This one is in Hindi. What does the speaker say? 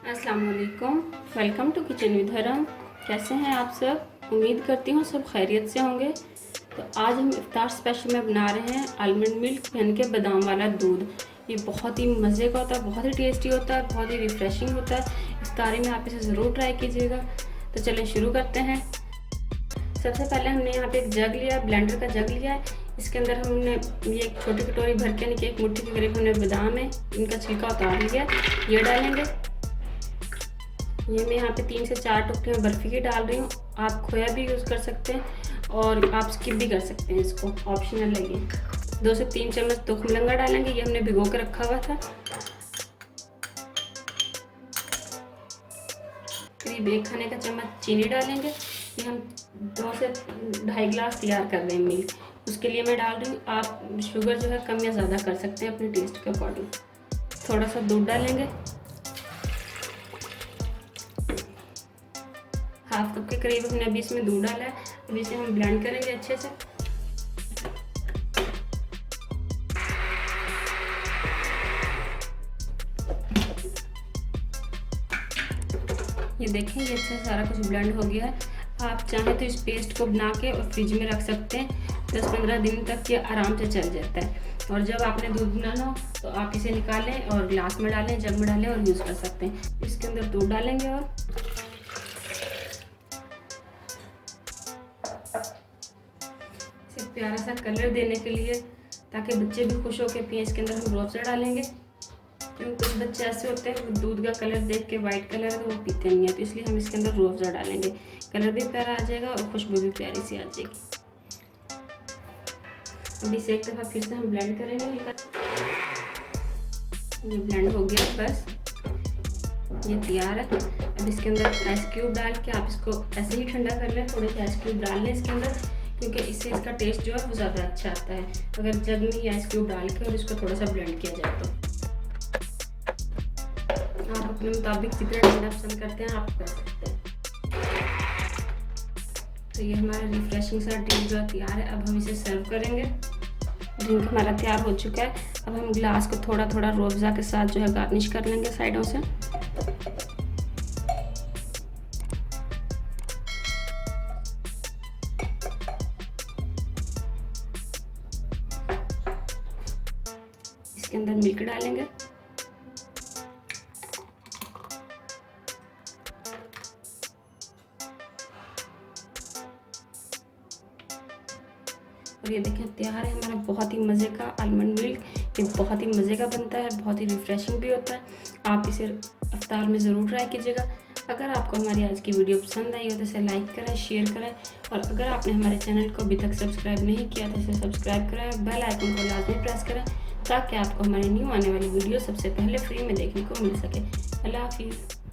अस्सलाम वालेकुम, वेलकम टू किचन विद हरम। कैसे हैं आप सब? उम्मीद करती हूँ सब खैरियत से होंगे। तो आज हम इफ्तार स्पेशल में बना रहे हैं आलमंड मिल्क यानी कि बादाम वाला दूध। ये बहुत ही मज़े का होता है, बहुत ही टेस्टी होता है, बहुत ही रिफ़्रेशिंग होता है। इफ्तारी में आप इसे ज़रूर ट्राई कीजिएगा। तो चलें शुरू करते हैं। सबसे पहले हमने यहाँ पे एक जग लिया, ब्लेंडर का जग लिया है। इसके अंदर हमने ये एक छोटी कटोरी भर के यानी कि एक मुट्ठी के करीब हमने बादाम है, इनका छिलका उतार लिया, ये डालेंगे। ये मैं यहाँ पे 3 से 4 टुकड़े बर्फ़ी की डाल रही हूँ। आप खोया भी यूज़ कर सकते हैं और आप स्किप भी कर सकते हैं, इसको ऑप्शनल है ये। 2 से 3 चम्मच तुखमलंगा डालेंगे, ये हमने भिगो के रखा हुआ था। करीब 1 खाने का चम्मच चीनी डालेंगे। ये हम 2 से 2.5 गिलास तैयार कर रहे हैं मिल्क, उसके लिए मैं डाल रही हूँ। आप शुगर जो है कम या ज़्यादा कर सकते हैं अपने टेस्ट के अकॉर्डिंग। थोड़ा सा दूध डालेंगे, 1/2 कप के करीब हमने अभी इसमें दूध डाला है। अब इसे हम ब्लेंड करेंगे अच्छे से। ये देखें, ये अच्छे से सारा कुछ ब्लेंड हो गया है। आप चाहें तो इस पेस्ट को बना के और फ्रिज में रख सकते हैं। 10-15 दिन तक ये आराम से चल जाता है। और जब आपने दूध बनाना हो तो आप इसे निकालें और ग्लास में डालें, जग में डालें और यूज़ कर सकते हैं। इसके अंदर दूध डालेंगे और प्यारा सा कलर देने के लिए, ताकि बच्चे भी खुश होकर पिए, इसके अंदर हम रूह अफ़ज़ा डालेंगे। क्योंकि कुछ बच्चे ऐसे होते हैं वो दूध का कलर देख के वाइट कलर है तो वो पीते नहीं है, तो इसलिए हम इसके अंदर रूह अफ़ज़ा डालेंगे। कलर भी प्यारा आ जाएगा और खुशबू भी प्यारी सी आ जाएगी। अब इसे एक दफ़ा फिर से हम ब्लेंड करेंगे। ये ब्लेंड हो गया, बस ये तैयार है। अब इसके अंदर आइस क्यूब डाल के आप इसको ऐसे ही ठंडा कर लें। थोड़े से आइस क्यूब डाल लें इसके अंदर, क्योंकि इससे इसका टेस्ट जो है वो ज़्यादा अच्छा आता है अगर जग में ही आइस क्यूब डाल के और इसको थोड़ा सा ब्लेंड किया जाए तो। आप अपने मुताबिक जितना ठंडा पसंद करते हैं आप कर सकते हैं। तो ये हमारा रिफ्रेशिंग सा ड्रिंक जो तैयार है। अब हम इसे सर्व करेंगे। ड्रिंक हमारा तैयार हो चुका है। अब हम ग्लास को थोड़ा थोड़ा रूह अफ़ज़ा के साथ जो है गार्निश कर लेंगे साइडों से। इसके अंदर मिल्क डालेंगे, और ये देखें तैयार है हमारा बहुत ही मज़े का आलमंड मिल्क। ये बहुत ही मज़े का बनता है, बहुत ही रिफ़्रेशिंग भी होता है। आप इसे इफ्तार में ज़रूर ट्राई कीजिएगा। अगर आपको हमारी आज की वीडियो पसंद आई हो तो इसे लाइक करें, शेयर करें, और अगर आपने हमारे चैनल को अभी तक सब्सक्राइब नहीं किया तो इसे सब्सक्राइब करें, बेल आइकन को लाजमी प्रेस करें, ताकि आपको हमारी न्यू आने वाली वीडियो सबसे पहले फ्री में देखने को मिल सके। अल्लाह हाफिज़।